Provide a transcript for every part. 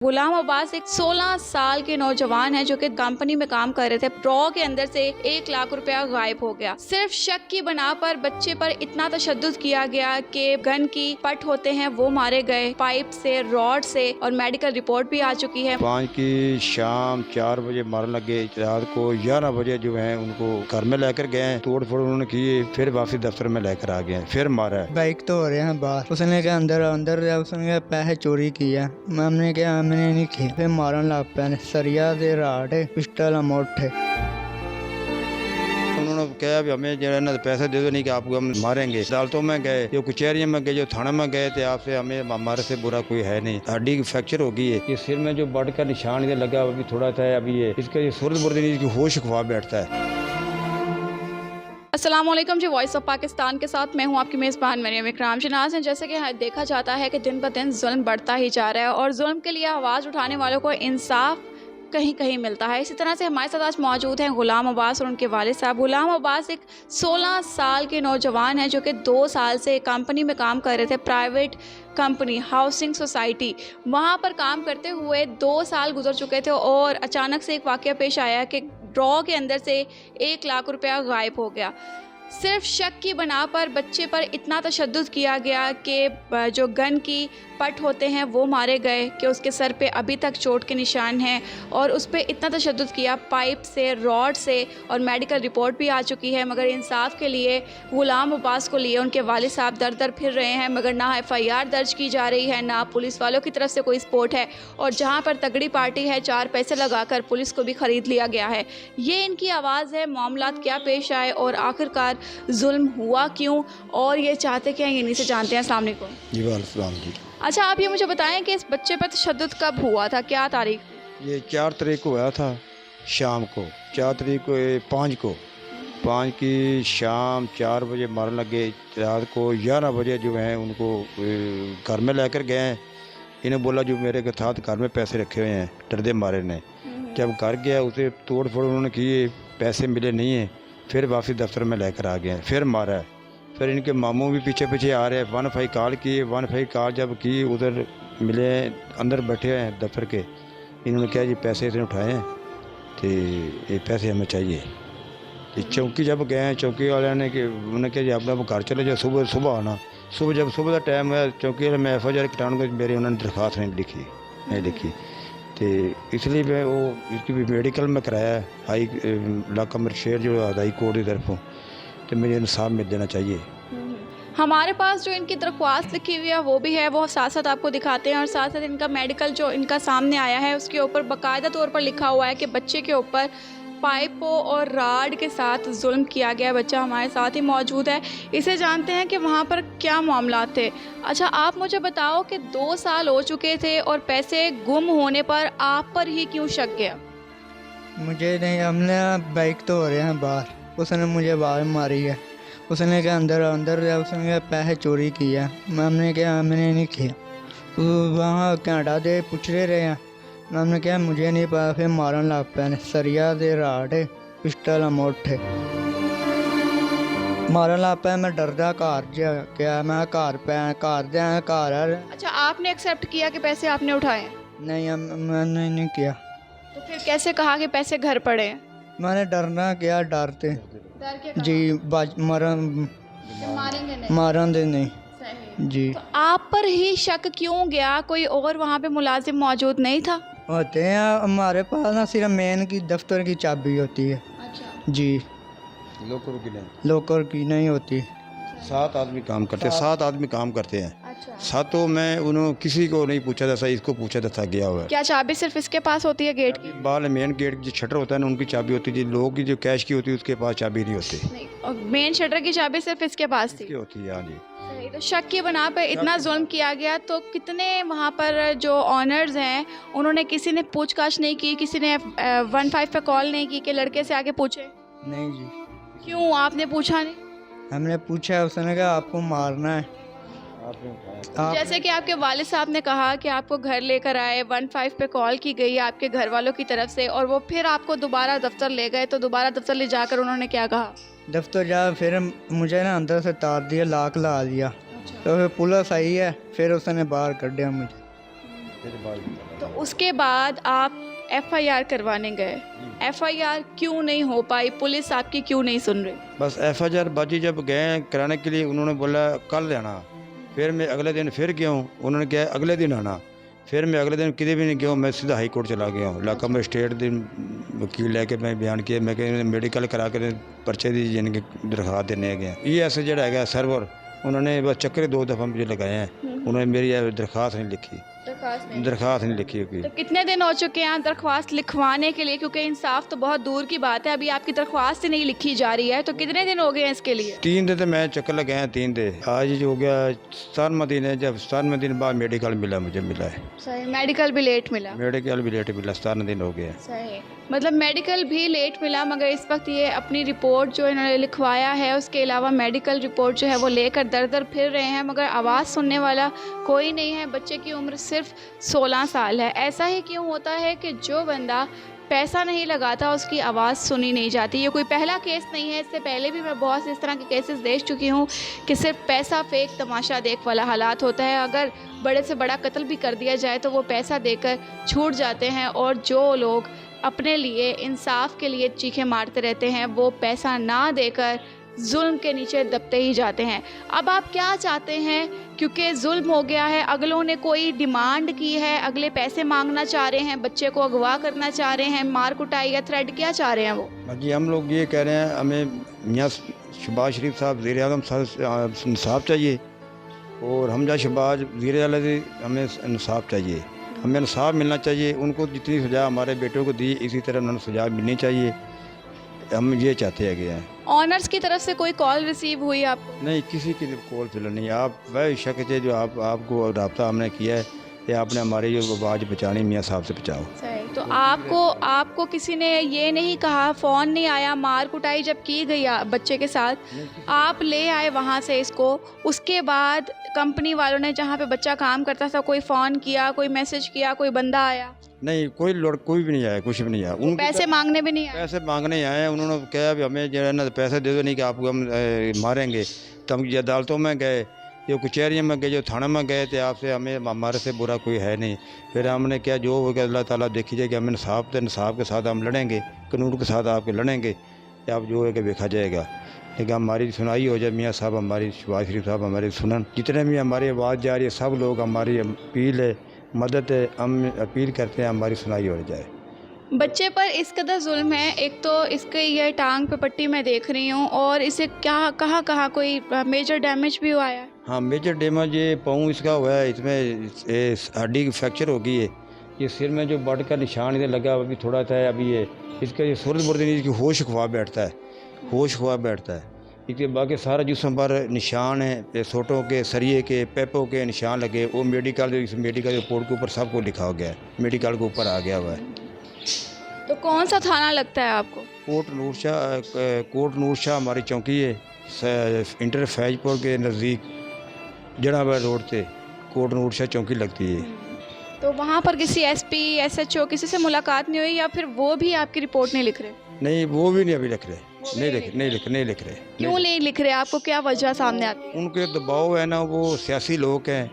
गुलाम अब्बास एक 16 साल के नौजवान है जो कि कंपनी में काम कर रहे थे। ड्रॉ के अंदर से 1 लाख रुपया गायब हो गया। सिर्फ शक की बना पर बच्चे पर इतना तशद्दुद किया गया कि गन की पट होते हैं वो मारे गए, पाइप से, रॉड से, और मेडिकल रिपोर्ट भी आ चुकी है। 5 की शाम 4 बजे मारने लगे। रात को 11 बजे जो है उनको घर में लेकर गए, तोड़ फोड़ उन्होंने किए, फिर वापसी दफ्तर में लेकर आ गए, फिर मारा है। बाइक तो हो रहे हैं बाहर, उसने क्या अंदर उसने पैसे चोरी किया, हमने क्या हमने नहीं किया, फिर मारन लग पे सरिया दे राड पिस्टल मोटे। उन्होंने कहा भी हमें जो है ना पैसे दे दो, नहीं कि आपको हम मारेंगे। अदालतों में गए, जो कचहरियों में गए, जो थाने में गए थे, आपसे हमें हमारे से बुरा कोई है नहीं। हड्डी फ्रैक्चर हो गई है, ये सिर में जो बड़ का निशान ये लगा अभी थोड़ा सा है, अभी ये इसके ये सूरत बुर्द नहीं, इसकी होश खवा बैठता है। अस्सलाम वालेकुम जी, वॉइस ऑफ पाकिस्तान के साथ मैं हूं आपकी मेज़बान मरियम इकराम शनाज हैं। जैसे कि देखा जाता है कि दिन ब दिन जुल्म बढ़ता ही जा रहा है और जुल्म के लिए आवाज़ उठाने वालों को इंसाफ कहीं कहीं मिलता है। इसी तरह से हमारे साथ आज मौजूद हैं गुलाम अब्बास और उनके वालिद साहब। गुलाम अब्बास एक 16 साल के नौजवान हैं जो कि 2 साल से कंपनी में काम कर रहे थे, प्राइवेट कंपनी हाउसिंग सोसाइटी। वहाँ पर काम करते हुए 2 साल गुजर चुके थे और अचानक से एक वाक़या पेश आया कि ड्रॉ के अंदर से 1 लाख रुपया गायब हो गया। सिर्फ शक की बना पर बच्चे पर इतना तशद्दुद किया गया कि जो गन की पट होते हैं वो मारे गए, कि उसके सर पे अभी तक चोट के निशान हैं, और उस पर इतना तशद्दुद किया पाइप से, रॉड से, और मेडिकल रिपोर्ट भी आ चुकी है। मगर इंसाफ के लिए गुलाम अब्बास को लिए उनके वालिद साहब दर दर फिर रहे हैं, मगर ना FIR दर्ज की जा रही है, ना पुलिस वालों की तरफ से कोई सपोर्ट है, और जहाँ पर तगड़ी पार्टी है 4 पैसे लगाकर पुलिस को भी ख़रीद लिया गया है। ये इनकी आवाज़ है। मामलात क्या पेश आए और आखिरकार जुल्म हुआ क्यों, और ये चाहते क्या, ये इन्हीं से जानते हैं। अस्सलाम वालेकुम जी वालेकुम जी। अच्छा, आप ये मुझे बताएं कि इस बच्चे पर तशद्दुद कब हुआ था, क्या तारीख? ये 4 तारीख को हुआ था शाम को, 4 तारीख को 5 की शाम 4 बजे मारने लगे। रात को 11 बजे जो है उनको घर में लेकर गए। इन्हें बोला जो मेरे के साथ घर में पैसे रखे हुए हैं, डरदे मारे ने। जब घर गया उसे तोड़ फोड़ उन्होंने किए, पैसे मिले नहीं हैं, फिर वापसी दफ्तर में लेकर आ गए, फिर मारा है। फिर इनके मामू भी पीछे पीछे आ रहे हैं। 1 कॉल किए, 1 कॉल जब की उधर मिले, अंदर बैठे हैं दफ्तर के। इन्होंने कहा जी पैसे इतने उठाए हैं तो ये पैसे हमें चाहिए। ये चौकी जब गए हैं, चौकी वाले ने कि उन्होंने कहा जी अपना घर चले जाओ, सुबह आना। जब सुबह का टाइम है, चौकी वाले में FIR कटाने को मेरी उन्होंने दरख्वास्त नहीं लिखी तो इसलिए मैं वो इसकी भी मेडिकल में कराया है, हाई इलाका मजिस्ट्रेट जो हाई कोर्ट की तरफों, तो मुझे इंसाफ मिल जाना चाहिए। हमारे पास जो इनकी दरख्वास्त लिखी हुई है वो भी है, वो साथ साथ आपको दिखाते हैं, और साथ साथ इनका मेडिकल जो इनका सामने आया है उसके ऊपर बाकायदा तौर पर लिखा हुआ है कि बच्चे के ऊपर पाइपों और राड के साथ जुल्म किया गया। बच्चा हमारे साथ ही मौजूद है, इसे जानते हैं कि वहाँ पर क्या मामला थे। अच्छा, आप मुझे बताओ कि 2 साल हो चुके थे और पैसे गुम होने पर आप पर ही क्यों शक गया? मुझे नहीं, हमने बाइक तो हो रहे हैं बाहर, उसने मुझे बाहर मारी है, उसने क्या अंदर उसने क्या पैसे चोरी किया, हमने क्या हमने नहीं किया। वहाँ कैनेडा दे पूछ रहे हैं, हमने क्या मुझे नहीं पता, फिर मारन लग पे सरिया दे राड पिस्टल मोटे मारन लग पे। मैं डरदा घर गया, मैं घर। अच्छा, आपने एक्सेप्ट किया कि पैसे आपने उठाए? नहीं, मैंने नहीं किया। तो फिर कैसे कहा कि पैसे घर पड़े हैं? मैंने डरना क्या, डरते डर के कहा? जी मारेंगे नहीं? मारन दे नहीं सही। जी। तो आप पर ही शक क्यों गया? कोई और वहाँ पे मुलाजिम मौजूद नहीं था? होते हैं हमारे पास ना, सिर्फ मेन की दफ्तर की चाबी होती है। अच्छा। जी, लोकर की नहीं होती। 7 आदमी काम करते हैं, 7 आदमी काम करते हैं। अच्छा। सातों में उन्होंने किसी को नहीं पूछा था, इसको पूछा था गया हुआ है। क्या चाबी सिर्फ इसके पास होती है गेट की? बाल मेन गेट जो शटर होता है ना उनकी चाबी होती है, लोगों की जो कैश की होती है उसके पास चाबी नहीं होती। नहीं, और मेन शटर की चाबी सिर्फ इसके पास थी? इसकी होती है, हाँ जी। सही। तो शक की बना पर इतना जुल्म किया गया, तो कितने वहाँ पर जो ऑनर्स हैं उन्होंने किसी ने पूछताछ नहीं की, किसी ने 15 पे कॉल नहीं की कि लड़के से आके पूछे? नहीं जी। क्यों आपने पूछा नहीं? हमने पूछा, उसने कहा आपको मारना है। आप जैसे कि आपके वालिद साहब ने कहा कि आपको घर लेकर आए, 15 पे कॉल की गई आपके घर वालों की तरफ से, और वो फिर आपको दोबारा दफ्तर ले गए, तो दोबारा दफ्तर ले जाकर उन्होंने क्या कहा? दफ्तर जा, फिर मुझे ना अंदर से तार दिया, लाक ला दिया। तो फिर पुलिस आई है, फिर उसने बाहर कर दिया मुझे। फिर बाद तो उसके बाद आप एफआईआर करवाने गए, एफआईआर क्यों नहीं हो पाई, पुलिस आपकी क्यों नहीं सुन रही? बस एफआईआर बाजी जब गए कराने के लिए उन्होंने बोला कल आना, फिर मैं अगले दिन फिर गया हूँ, उन्होंने कहा अगले दिन आना, फिर मैं अगले दिन किसी भी नहीं गया हूँ, मैं सीधा हाई कोर्ट चला गया हूँ। इलाका मजिस्ट्रेट दिन वकील लेके मैं बयान किया, मैं कहीं मेडिकल करा के पर्चे दी जिनकी दरखास्त देने गया। ये ऐसे जड़ा है सर्वर उन्होंने बस चक्कर 2 दफ़ा मुझे लगाए हैं, उन्होंने मेरी दरखास्त नहीं लिखी, दरखास्त नहीं लिखी हुई। तो कितने दिन हो चुके हैं दरख्वास्त लिखवाने के लिए, क्योंकि इंसाफ तो बहुत दूर की बात है, अभी आपकी दरख्वास्त ही नहीं लिखी जा रही है, तो कितने दिन हो गए हैं इसके लिए? 3 दिन तो मैं चक्कर लगाया, 3 दिन। आज जो हो गया 7वां दिन है, जब 7वें दिन बाद मेडिकल मिला, मुझे मिला है। सही, मेडिकल भी लेट मिला? मेडिकल भी लेट मिला, 7 दिन हो गया। सही, मतलब मेडिकल भी लेट मिला, मगर इस वक्त ये अपनी रिपोर्ट जो इन्होंने लिखवाया है उसके अलावा मेडिकल रिपोर्ट जो है वो लेकर दर दर फिर रहे हैं, मगर आवाज़ सुनने वाला कोई नहीं है। बच्चे की उम्र सिर्फ 16 साल है। ऐसा ही क्यों होता है कि जो बंदा पैसा नहीं लगाता उसकी आवाज़ सुनी नहीं जाती? ये कोई पहला केस नहीं है, इससे पहले भी मैं बहुत से इस तरह के केसेस देख चुकी हूँ कि सिर्फ पैसा फेंक तमाशा देख वाला हालात होता है। अगर बड़े से बड़ा कत्ल भी कर दिया जाए तो वो पैसा देकर छूट जाते हैं, और जो लोग अपने लिए इंसाफ के लिए चीखें मारते रहते हैं वो पैसा ना देकर जुल्म के नीचे दबते ही जाते हैं। अब आप क्या चाहते हैं, क्योंकि जुल्म हो गया है, अगलों ने कोई डिमांड की है, अगले पैसे मांगना चाह रहे हैं, बच्चे को अगवा करना चाह रहे हैं, मार कुटाई या थ्रेड क्या चाह रहे हैं वो? जी हम लोग ये कह रहे हैं हमें मियाँ शहबाज शरीफ साहब वज़ीर आज़म साहब इंसाफ चाहिए, और हमजा शहबाज वज़ीर आज़म हमें इंसाफ चाहिए, हमें इंसाफ मिलना चाहिए। उनको जितनी सज़ा हमारे बेटों को दी इसी तरह उन्होंने सज़ा मिलनी चाहिए, हम ये चाहते हैं। ऑनर्स की तरफ से कोई कॉल रिसीव हुई आपको? नहीं, किसी की कॉल फिलहाल नहीं। आप वह शख्स है जो आपको रब्ता हमने किया है कि आपने हमारी जो आवाज़ बचानी मियाँ साहब से बचाओ। सही, तो आपको किसी ने ये नहीं कहा, फ़ोन नहीं आया, मार कुटाई जब की गई बच्चे के साथ, आप ले आए वहाँ से इसको, उसके बाद कंपनी वालों ने जहाँ पे बच्चा काम करता था कोई फ़ोन किया, कोई मैसेज किया, कोई बंदा आया? नहीं, कोई भी नहीं आया, कुछ भी नहीं आया। उन पैसे मांगने भी नहीं आए? पैसे मांगने आए हैं, उन्होंने कहा भी हमें जो है ना पैसे दे दो, नहीं कि आपको हम मारेंगे। तो हम ये अदालतों में गए, जो कचहरियों में गए, जो थाना में गए थे, आपसे हमें हमारे से बुरा कोई है नहीं। फिर हमने क्या जो होगा अल्लाह ताला देखी जाएगी, हम इंसाफ के साथ हम लड़ेंगे, कानून के साथ आपके लड़ेंगे, आप जो है कि देखा जाएगा। लेकिन हमारी सुनाई हो जाए, मियाँ साहब हमारी शहबाज शरीफ साहब हमारी सुनन, जितने भी हमारी आवाज़ जा रही है सब लोग हमारी अपील है, मदद है, हम अपील करते हैं हमारी सुनाई हो जाए। बच्चे पर इस कदर जुल्म है, एक तो इसके ये टांग पे पट्टी मैं देख रही हूँ, और इसे कहाँ कोई मेजर डैमेज भी हुआ है? हाँ, मेजर डैमेज ये पाँव इसका हुआ है, इसमें हड्डी की फ्रैक्चर हो गई है। ये सिर में जो बड का निशान इधर लगा अभी थोड़ा था, अभी ये इसका ये सूरज बुर्द इसकी होश खुआ बैठता है, होश खुआ बैठता है। इसके बाकी सारा जिस्म पर निशान है, सोटों के, सरिये के, पैपों के निशान लगे। वो मेडिकल रिपोर्ट के ऊपर सबको लिखा हो गया है, मेडिकल के ऊपर आ गया हुआ है। तो कौन सा थाना लगता है आपको? कोट नूर शाह हमारी चौकी है, इंटर फैजपुर के नज़दीक जनाबाद रोड पे कोट नूर शाह चौकी लगती है। तो वहाँ पर किसी एसपी SHO किसी से मुलाकात नहीं हुई, या फिर वो भी आपकी रिपोर्ट नहीं लिख रहे? नहीं, वो भी नहीं अभी लिख रहे, नहीं लिख रहे। क्यों नहीं लिख रहे? आपको क्या वजह सामने आती है? उनके दबाव है ना, वो सियासी लोग हैं,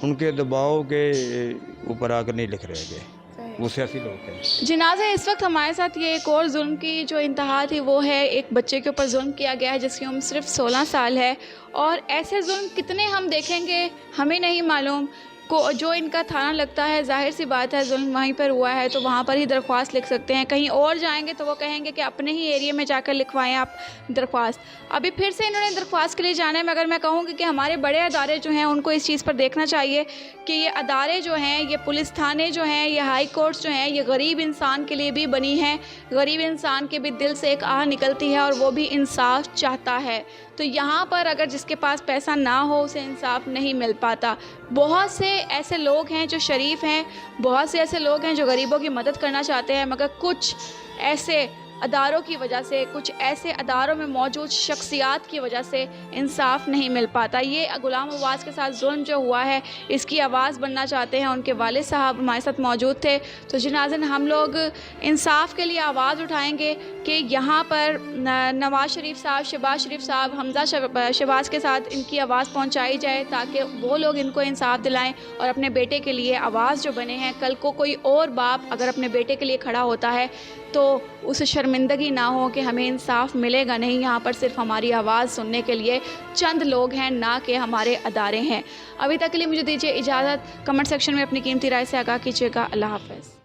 उनके दबाव के ऊपर आकर नहीं लिख रहे हैं, वो सियासी लोग हैं। जिनाज़ा इस वक्त हमारे साथ ये एक और जुल्म की जो इंतहा थी वो है, एक बच्चे के ऊपर जुल्म किया गया है जिसकी उम्र सिर्फ 16 साल है, और ऐसे जुल्म कितने हम देखेंगे हमें नहीं मालूम। जो इनका थाना लगता है, जाहिर सी बात है जुल्म वहीं पर हुआ है तो वहाँ पर ही दरख्वास्त लिख सकते हैं। कहीं और जाएंगे तो वो कहेंगे कि अपने ही एरिया में जाकर लिखवाएं आप दरख्वास्त। अभी फिर से इन्होंने दरख्वास्त के लिए जाना है, मगर मैं कहूँगी कि हमारे बड़े अदारे जो हैं उनको इस चीज़ पर देखना चाहिए कि ये अदारे जो हैं, ये पुलिस थाने जो हैं, ये हाई कोर्ट्स जो हैं, ये गरीब इंसान के लिए भी बनी हैं। गरीब इंसान के भी दिल से एक आह निकलती है और वो भी इंसाफ चाहता है। तो यहाँ पर अगर जिसके पास पैसा ना हो उसे इंसाफ नहीं मिल पाता। बहुत से ऐसे लोग हैं जो शरीफ हैं, बहुत से ऐसे लोग हैं जो गरीबों की मदद करना चाहते हैं, मगर कुछ ऐसे अदारों की वजह से, कुछ ऐसे अदारों में मौजूद शख्सियात की वजह से इंसाफ नहीं मिल पाता। ये गुलाम अब्बास के साथ जुल्म जो हुआ है, इसकी आवाज़ बनना चाहते हैं। उनके वालिद साहब हमारे साथ मौजूद थे। तो जी नाज़रीन, हम लोग इंसाफ के लिए आवाज़ उठाएंगे कि यहाँ पर नवाज़ शरीफ साहब, शहबाज शरीफ साहब, हमज़ा शहबाज के साथ इनकी आवाज़ पहुँचाई जाए ताकि वो लोग इनको इंसाफ दिलाएं और अपने बेटे के लिए आवाज़ जो बने हैं। कल को कोई और बाप अगर अपने बेटे के लिए खड़ा होता है तो उसे शर्मिंदगी ना हो कि हमें इंसाफ मिलेगा नहीं। यहाँ पर सिर्फ हमारी आवाज़ सुनने के लिए चंद लोग हैं, ना कि हमारे अदारे हैं। अभी तक के लिए मुझे दीजिए इजाज़त। कमेंट सेक्शन में अपनी कीमती राय से आगाह कीजिएगा। अल्लाह हाफ़िज़।